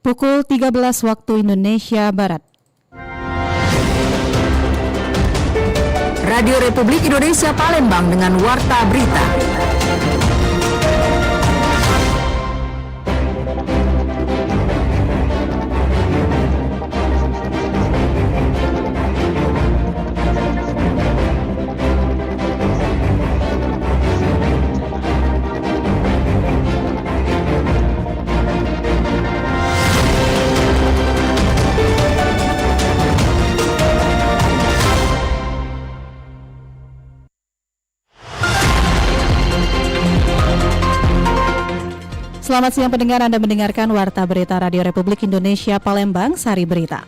Pukul 13 waktu Indonesia Barat. Radio Republik Indonesia Palembang dengan Warta Berita. Selamat siang pendengar, Anda mendengarkan Warta Berita Radio Republik Indonesia Palembang, Sari Berita.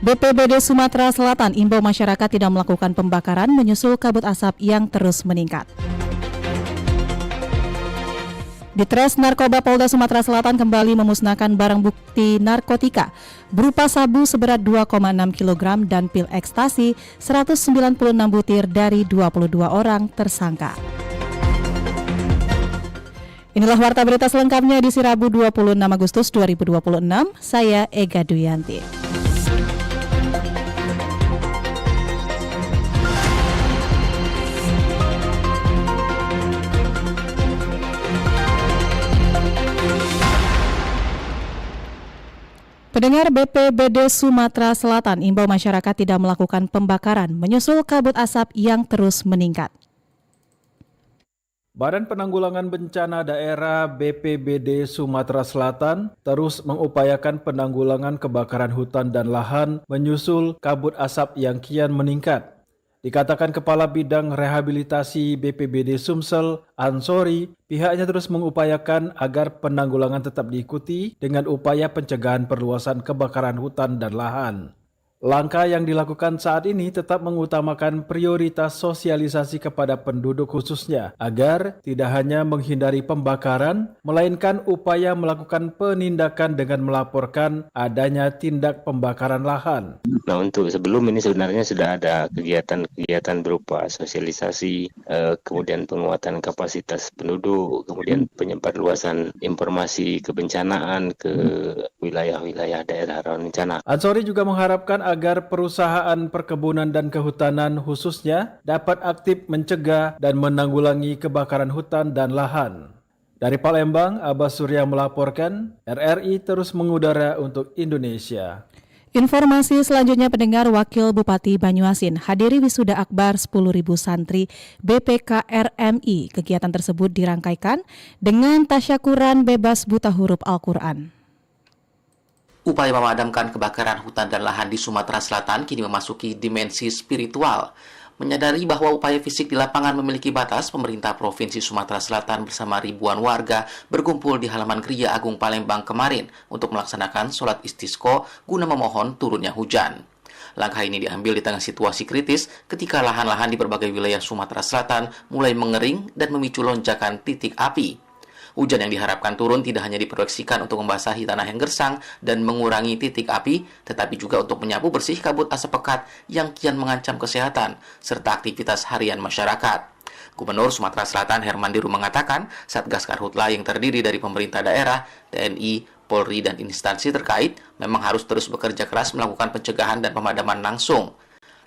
BPBD Sumatera Selatan imbau masyarakat tidak melakukan pembakaran menyusul kabut asap yang terus meningkat. Ditres Narkoba Polda Sumatera Selatan kembali memusnahkan barang bukti narkotika berupa sabu seberat 2,6 kg dan pil ekstasi 196 butir dari 22 orang tersangka. Inilah Warta Berita selengkapnya di Rabu 26 Agustus 2026. Saya Ega Duyanti. Pendengar, BPBD Sumatera Selatan imbau masyarakat tidak melakukan pembakaran menyusul kabut asap yang terus meningkat. Badan Penanggulangan Bencana Daerah BPBD Sumatera Selatan terus mengupayakan penanggulangan kebakaran hutan dan lahan menyusul kabut asap yang kian meningkat. Dikatakan Kepala Bidang Rehabilitasi BPBD Sumsel, Ansori, pihaknya terus mengupayakan agar penanggulangan tetap diikuti dengan upaya pencegahan perluasan kebakaran hutan dan lahan. Langkah yang dilakukan saat ini tetap mengutamakan prioritas sosialisasi kepada penduduk khususnya agar tidak hanya menghindari pembakaran, melainkan upaya melakukan penindakan dengan melaporkan adanya tindak pembakaran lahan. Nah, untuk sebelum ini sebenarnya sudah ada kegiatan berupa sosialisasi, kemudian penguatan kapasitas penduduk, kemudian penyebarluasan informasi kebencanaan ke wilayah-wilayah daerah rawan bencana. Ansori juga mengharapkan agar perusahaan perkebunan dan kehutanan khususnya dapat aktif mencegah dan menanggulangi kebakaran hutan dan lahan. Dari Palembang, Abbas Surya melaporkan, RRI terus mengudara untuk Indonesia. Informasi selanjutnya pendengar, Wakil Bupati Banyuasin hadiri wisuda akbar 10.000 santri BPKRMI. Kegiatan tersebut dirangkaikan dengan tasyakuran bebas buta huruf Al-Quran. Upaya memadamkan kebakaran hutan dan lahan di Sumatera Selatan kini memasuki dimensi spiritual. Menyadari bahwa upaya fisik di lapangan memiliki batas, pemerintah Provinsi Sumatera Selatan bersama ribuan warga berkumpul di halaman Gereja Agung Palembang kemarin untuk melaksanakan sholat istisqa guna memohon turunnya hujan. Langkah ini diambil di tengah situasi kritis ketika lahan-lahan di berbagai wilayah Sumatera Selatan mulai mengering dan memicu lonjakan titik api. Hujan yang diharapkan turun tidak hanya diproyeksikan untuk membasahi tanah yang gersang dan mengurangi titik api, tetapi juga untuk menyapu bersih kabut asap pekat yang kian mengancam kesehatan serta aktivitas harian masyarakat. Gubernur Sumatera Selatan Herman Diru mengatakan, Satgas Karhutla yang terdiri dari pemerintah daerah, TNI, Polri, dan instansi terkait memang harus terus bekerja keras melakukan pencegahan dan pemadaman langsung.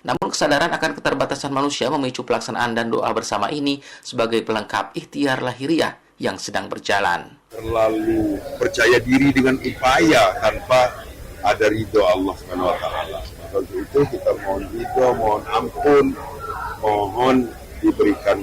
Namun kesadaran akan keterbatasan manusia memicu pelaksanaan dan doa bersama ini sebagai pelengkap ikhtiar lahiriah yang sedang berjalan. Terlalu percaya diri dengan upaya tanpa ada ridho Allah SWT. Untuk itu kita mohon ridho, mohon ampun, mohon diberikan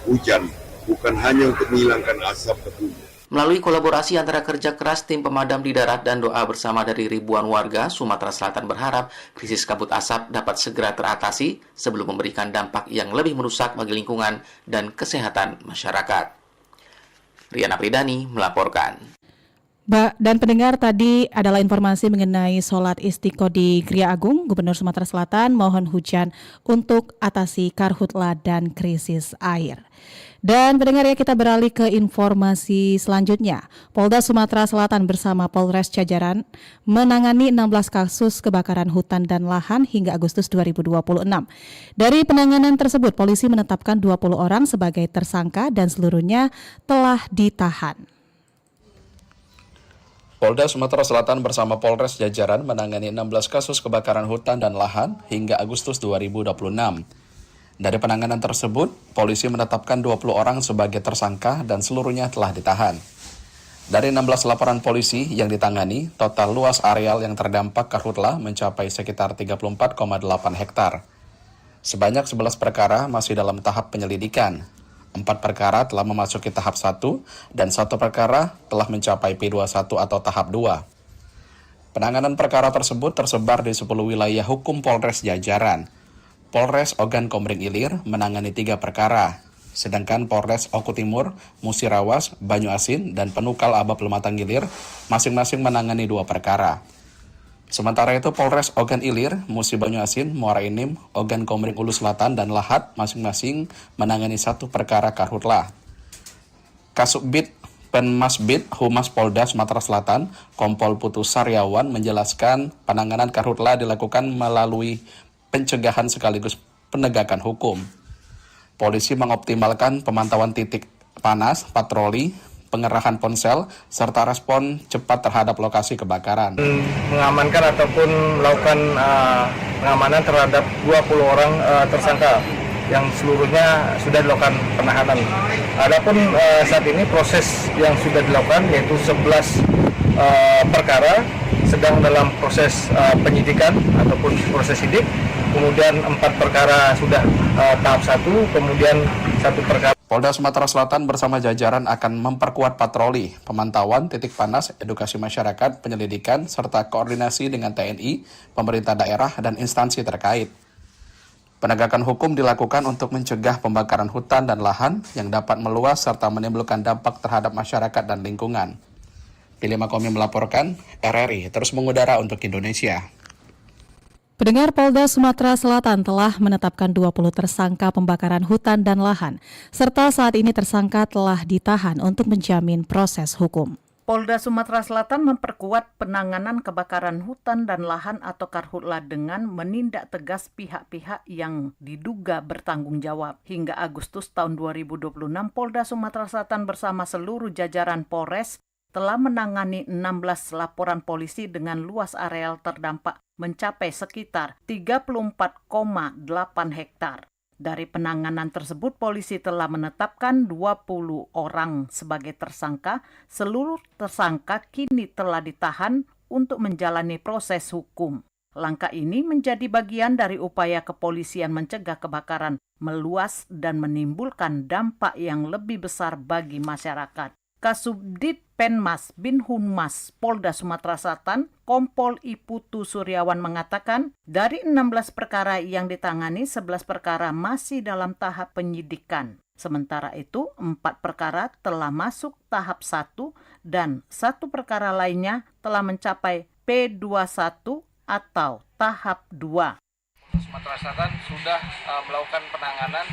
hujan, bukan hanya untuk menghilangkan asap petunjuk. Melalui kolaborasi antara kerja keras tim pemadam di darat dan doa bersama dari ribuan warga, Sumatera Selatan berharap krisis kabut asap dapat segera teratasi sebelum memberikan dampak yang lebih merusak bagi lingkungan dan kesehatan masyarakat. Riana Pridani melaporkan. Dan pendengar, tadi adalah informasi mengenai sholat istiqo di Gereja Agung. Gubernur Sumatera Selatan mohon hujan untuk atasi karhutla dan krisis air. Dan pendengar, ya, kita beralih ke informasi selanjutnya. Polda Sumatera Selatan bersama Polres Jajaran menangani 16 kasus kebakaran hutan dan lahan hingga Agustus 2026. Dari penanganan tersebut, polisi menetapkan 20 orang sebagai tersangka dan seluruhnya telah ditahan. Polda Sumatera Selatan bersama Polres jajaran menangani 16 kasus kebakaran hutan dan lahan hingga Agustus 2026. Dari penanganan tersebut, polisi menetapkan 20 orang sebagai tersangka dan seluruhnya telah ditahan. Dari 16 laporan polisi yang ditangani, total luas areal yang terdampak karhutla mencapai sekitar 34,8 hektar. Sebanyak 11 perkara masih dalam tahap penyelidikan. 4 perkara telah memasuki tahap 1 dan 1 perkara telah mencapai P21 atau tahap 2. Penanganan perkara tersebut tersebar di 10 wilayah hukum Polres jajaran. Polres Ogan Komering Ilir menangani 3 perkara, sedangkan Polres Oku Timur, Musirawas, Banyuasin, dan Penukal Abab Lematang Ilir masing-masing menangani 2 perkara. Sementara itu Polres Ogan Ilir, Musi Banyuasin, Muara Enim, Ogan Komering Ulu Selatan, dan Lahat masing-masing menangani 1 perkara karhutla. Kasubdit Penmasbid Humas Polda Sumatera Selatan, Kompol Putu Saryawan menjelaskan penanganan karhutla dilakukan melalui pencegahan sekaligus penegakan hukum. Polisi mengoptimalkan pemantauan titik panas, patroli, pengerahan ponsel, serta respon cepat terhadap lokasi kebakaran. Mengamankan ataupun melakukan pengamanan terhadap 20 orang tersangka yang seluruhnya sudah dilakukan penahanan. Adapun saat ini proses yang sudah dilakukan yaitu 11 perkara sedang dalam proses penyidikan ataupun proses sidik. Kemudian 4 perkara sudah tahap 1, kemudian 1 perkara. Polda Sumatera Selatan bersama jajaran akan memperkuat patroli, pemantauan titik panas, edukasi masyarakat, penyelidikan, serta koordinasi dengan TNI, pemerintah daerah, dan instansi terkait. Penegakan hukum dilakukan untuk mencegah pembakaran hutan dan lahan yang dapat meluas serta menimbulkan dampak terhadap masyarakat dan lingkungan. Pilih Makomi melaporkan, RRI terus mengudara untuk Indonesia. Pendengar, Polda Sumatera Selatan telah menetapkan 20 tersangka pembakaran hutan dan lahan, serta saat ini tersangka telah ditahan untuk menjamin proses hukum. Polda Sumatera Selatan memperkuat penanganan kebakaran hutan dan lahan atau karhutla dengan menindak tegas pihak-pihak yang diduga bertanggung jawab. Hingga Agustus tahun 2026, Polda Sumatera Selatan bersama seluruh jajaran Polres telah menangani 16 laporan polisi dengan luas areal terdampak mencapai sekitar 34,8 hektar. Dari penanganan tersebut, polisi telah menetapkan 20 orang sebagai tersangka. Seluruh tersangka kini telah ditahan untuk menjalani proses hukum. Langkah ini menjadi bagian dari upaya kepolisian mencegah kebakaran meluas dan menimbulkan dampak yang lebih besar bagi masyarakat. Kasubdit Penmas Bin Humas Polda Sumatera Selatan, Kompol Putu Suryawan mengatakan, dari 16 perkara yang ditangani, 11 perkara masih dalam tahap penyidikan. Sementara itu, 4 perkara telah masuk tahap 1 dan 1 perkara lainnya telah mencapai P21 atau tahap 2. Sumatera Selatan sudah melakukan penanganan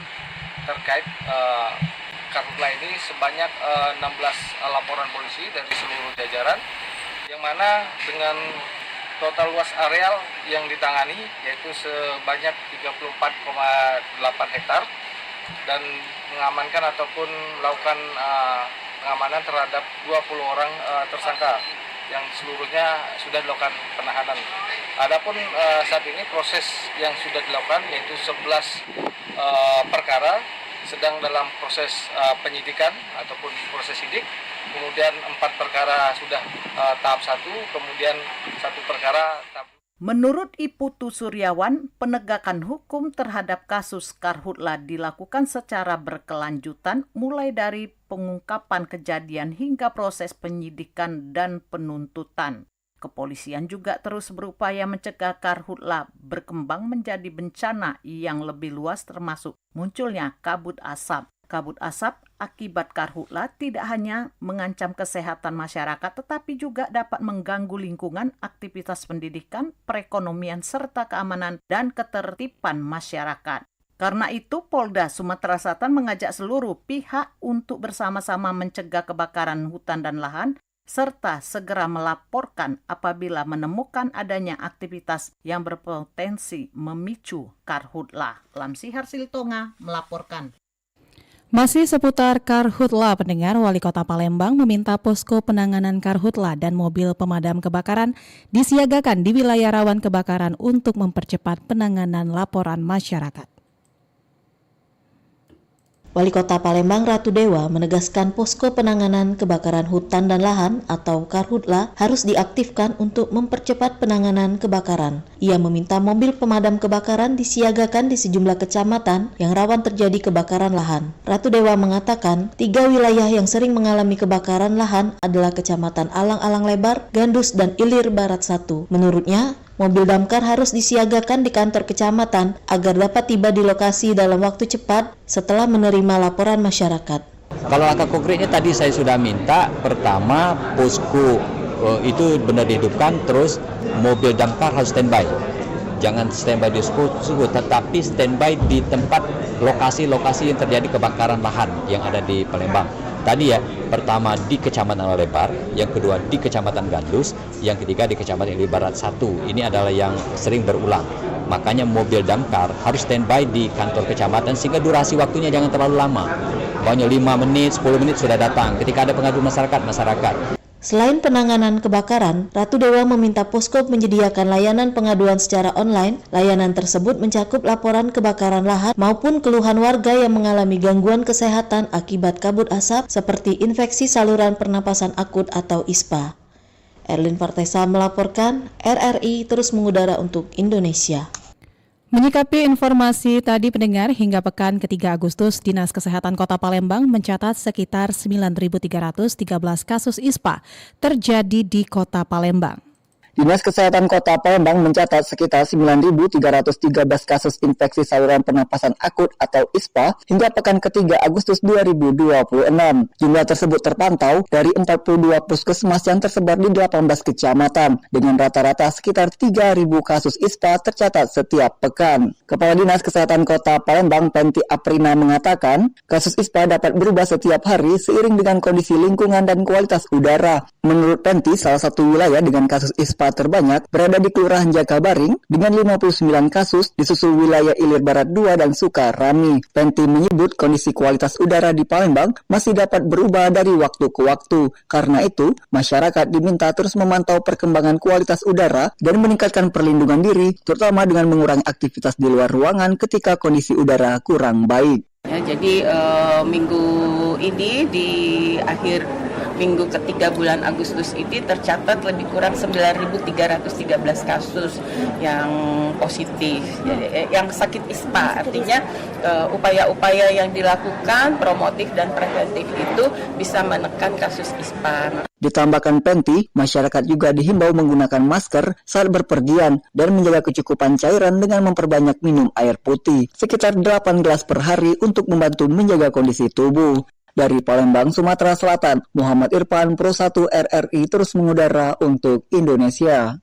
terkait karhutla ini sebanyak 16 laporan polisi dari seluruh jajaran, yang mana dengan total luas areal yang ditangani yaitu sebanyak 34,8 hektar dan mengamankan ataupun melakukan pengamanan terhadap 20 orang tersangka yang seluruhnya sudah dilakukan penahanan. Adapun saat ini proses yang sudah dilakukan yaitu 11 perkara sedang dalam proses penyidikan ataupun proses sidik, kemudian 4 perkara sudah tahap 1, kemudian 1 perkara tahap 2. Menurut Putu Suryawan, penegakan hukum terhadap kasus karhutla dilakukan secara berkelanjutan mulai dari pengungkapan kejadian hingga proses penyidikan dan penuntutan. Kepolisian juga terus berupaya mencegah karhutla berkembang menjadi bencana yang lebih luas termasuk munculnya kabut asap. Kabut asap akibat karhutla tidak hanya mengancam kesehatan masyarakat tetapi juga dapat mengganggu lingkungan, aktivitas pendidikan, perekonomian, serta keamanan dan ketertiban masyarakat. Karena itu, Polda Sumatera Selatan mengajak seluruh pihak untuk bersama-sama mencegah kebakaran hutan dan lahan serta segera melaporkan apabila menemukan adanya aktivitas yang berpotensi memicu karhutla. Lamsihar Siltonga melaporkan. Masih seputar Karhutla, pendengar, Wali Kota Palembang meminta posko penanganan Karhutla dan mobil pemadam kebakaran disiagakan di wilayah rawan kebakaran untuk mempercepat penanganan laporan masyarakat. Wali Kota Palembang Ratu Dewa menegaskan posko penanganan kebakaran hutan dan lahan atau Karhutla harus diaktifkan untuk mempercepat penanganan kebakaran. Ia meminta mobil pemadam kebakaran disiagakan di sejumlah kecamatan yang rawan terjadi kebakaran lahan. Ratu Dewa mengatakan 3 wilayah yang sering mengalami kebakaran lahan adalah Kecamatan Alang-Alang Lebar, Gandus, dan Ilir Barat 1. Menurutnya, mobil damkar harus disiagakan di kantor kecamatan agar dapat tiba di lokasi dalam waktu cepat setelah menerima laporan masyarakat. Kalau langkah konkretnya tadi saya sudah minta, pertama posko itu benar dihidupkan, terus mobil damkar harus standby. Jangan standby di posko, tetapi standby di tempat lokasi-lokasi yang terjadi kebakaran lahan yang ada di Palembang. Tadi ya, pertama di Kecamatan Lebar, yang kedua di Kecamatan Gandus, yang ketiga di Kecamatan Ilir Barat 1. Ini adalah yang sering berulang. Makanya mobil damkar harus standby di kantor kecamatan sehingga durasi waktunya jangan terlalu lama. Pokoknya 5 menit, 10 menit sudah datang. Ketika ada pengaduan masyarakat. Selain penanganan kebakaran, Ratu Dewa meminta posko menyediakan layanan pengaduan secara online. Layanan tersebut mencakup laporan kebakaran lahan maupun keluhan warga yang mengalami gangguan kesehatan akibat kabut asap seperti infeksi saluran pernapasan akut atau ISPA. Erlin Partesa melaporkan, RRI terus mengudara untuk Indonesia. Menyikapi informasi tadi, pendengar, hingga pekan ke-3 Agustus, Dinas Kesehatan Kota Palembang mencatat sekitar 9.313 kasus ISPA terjadi di Kota Palembang. Dinas Kesehatan Kota Palembang mencatat sekitar 9.313 kasus infeksi saluran pernapasan akut atau ISPA hingga pekan ke-3 Agustus 2026. Jumlah tersebut terpantau dari 42 puskesmas yang tersebar di 18 kecamatan, dengan rata-rata sekitar 3.000 kasus ISPA tercatat setiap pekan. Kepala Dinas Kesehatan Kota Palembang, Penti Aprina, mengatakan kasus ISPA dapat berubah setiap hari seiring dengan kondisi lingkungan dan kualitas udara. Menurut Penti, salah satu wilayah dengan kasus ISPA terbanyak berada di Kelurahan Jakabaring dengan 59 kasus, disusul wilayah Ilir Barat 2 dan Sukarami. Penti menyebut kondisi kualitas udara di Palembang masih dapat berubah dari waktu ke waktu. Karena itu, masyarakat diminta terus memantau perkembangan kualitas udara dan meningkatkan perlindungan diri, terutama dengan mengurangi aktivitas di luar ruangan ketika kondisi udara kurang baik. Ya, jadi minggu ini di akhir minggu ketiga bulan Agustus ini tercatat lebih kurang 9.313 kasus yang positif, yang sakit ISPA. Artinya upaya-upaya yang dilakukan promotif dan preventif itu bisa menekan kasus ISPA. Ditambahkan Penti, masyarakat juga dihimbau menggunakan masker saat berpergian dan menjaga kecukupan cairan dengan memperbanyak minum air putih, sekitar 8 gelas per hari untuk membantu menjaga kondisi tubuh. Dari Palembang, Sumatera Selatan, Muhammad Irfan, Pro 1 RRI terus mengudara untuk Indonesia.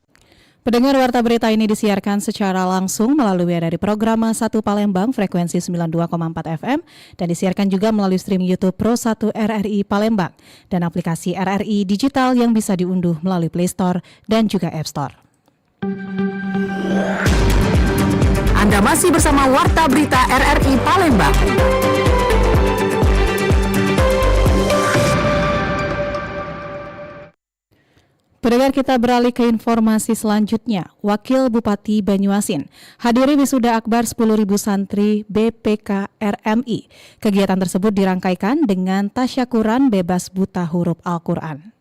Pendengar, warta berita ini disiarkan secara langsung melalui dari program 1 Palembang frekuensi 92,4 FM dan disiarkan juga melalui stream YouTube Pro 1 RRI Palembang dan aplikasi RRI Digital yang bisa diunduh melalui Play Store dan juga App Store. Anda masih bersama Warta Berita RRI Palembang. Pendengar, kita beralih ke informasi selanjutnya. Wakil Bupati Banyuasin hadiri wisuda akbar 10.000 santri BPK RMI. Kegiatan tersebut dirangkaikan dengan tasyakuran bebas buta huruf Al-Quran.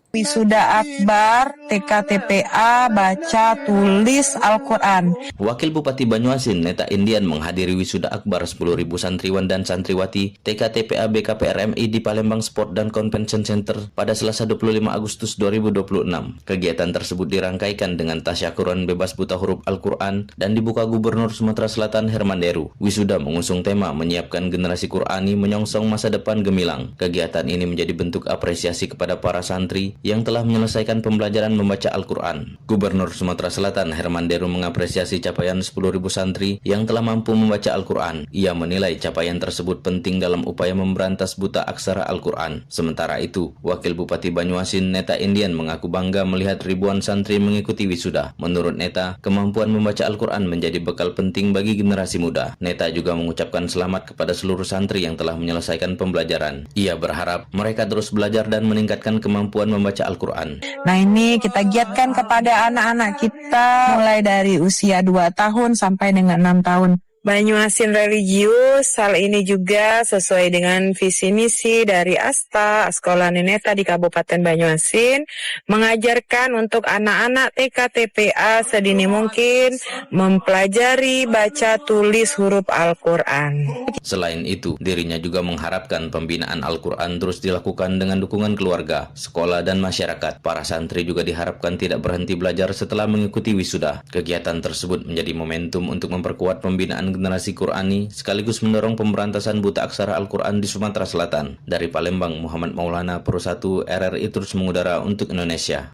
Wisuda akbar TKTPA baca tulis Al-Quran. Wakil Bupati Banyuasin Neta Indian menghadiri wisuda akbar 10.000 santriwan dan santriwati TKTPA BKPRMI di Palembang Sport dan Convention Center pada Selasa 25 Agustus 2026. Kegiatan tersebut dirangkaikan dengan tasyakuran bebas buta huruf Al-Quran dan dibuka Gubernur Sumatera Selatan Herman Deru. Wisuda mengusung tema menyiapkan generasi Qurani menyongsong masa depan gemilang. Kegiatan ini menjadi bentuk apresiasi kepada para santri yang telah menyelesaikan pembelajaran membaca Al-Quran. Gubernur Sumatera Selatan Herman Deru mengapresiasi capaian 10.000 santri yang telah mampu membaca Al-Quran. Ia menilai capaian tersebut penting dalam upaya memberantas buta aksara Al-Quran. Sementara itu, Wakil Bupati Banyuasin Neta Indian mengaku bangga melihat ribuan santri mengikuti wisuda. Menurut Neta, kemampuan membaca Al-Quran menjadi bekal penting bagi generasi muda. Neta juga mengucapkan selamat kepada seluruh santri yang telah menyelesaikan pembelajaran. Ia berharap mereka terus belajar dan meningkatkan kemampuan membaca Al-Quran. Nah, ini kita giatkan kepada anak-anak kita mulai dari usia 2 tahun sampai dengan 6 tahun. Banyuasin religius, hal ini juga sesuai dengan visi misi dari ASTA, Sekolah Neta di Kabupaten Banyuasin, mengajarkan untuk anak-anak TK TPA sedini mungkin mempelajari baca tulis huruf Al-Quran. Selain itu, dirinya juga mengharapkan pembinaan Al-Quran terus dilakukan dengan dukungan keluarga, sekolah, dan masyarakat. Para santri juga diharapkan tidak berhenti belajar setelah mengikuti wisuda. Kegiatan tersebut menjadi momentum untuk memperkuat pembinaan generasi Qurani sekaligus mendorong pemberantasan buta aksara Al-Quran di Sumatera Selatan. Dari Palembang, Muhammad Maulana, Pro 1 RRI terus mengudara untuk Indonesia.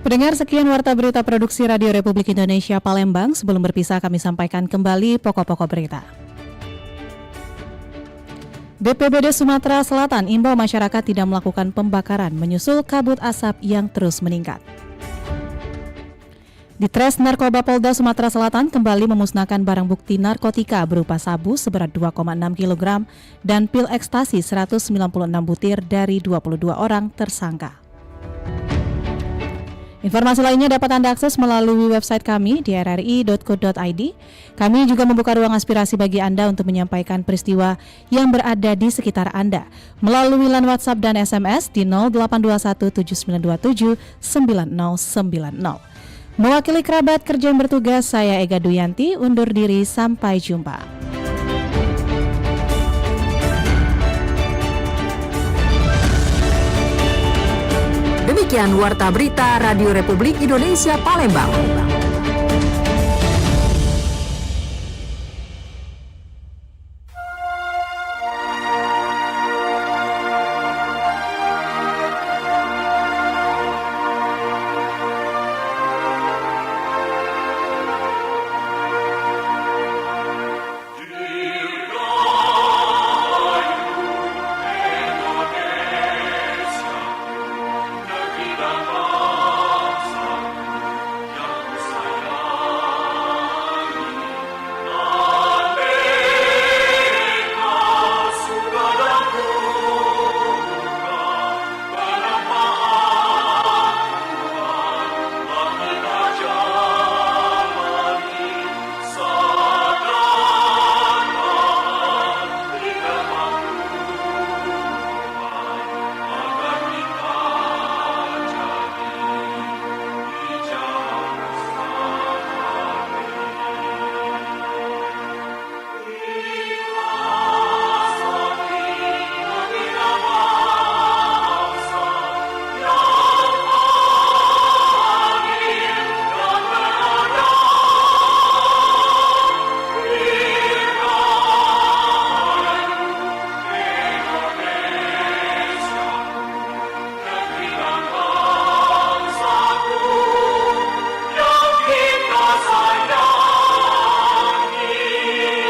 Pendengar, sekian Warta Berita Produksi Radio Republik Indonesia Palembang. Sebelum berpisah, kami sampaikan kembali pokok-pokok berita. BPBD Sumatera Selatan imbau masyarakat tidak melakukan pembakaran menyusul kabut asap yang terus meningkat. Ditres Narkoba Polda Sumatera Selatan kembali memusnahkan barang bukti narkotika berupa sabu seberat 2,6 kg dan pil ekstasi 196 butir dari 22 orang tersangka. Informasi lainnya dapat Anda akses melalui website kami di rri.co.id. Kami juga membuka ruang aspirasi bagi Anda untuk menyampaikan peristiwa yang berada di sekitar Anda melalui line WhatsApp dan SMS di 0821 7927 9090. Mewakili kerabat kerja yang bertugas, saya Ega Duyanti undur diri, sampai jumpa. Demikian Warta Berita Radio Republik Indonesia Palembang.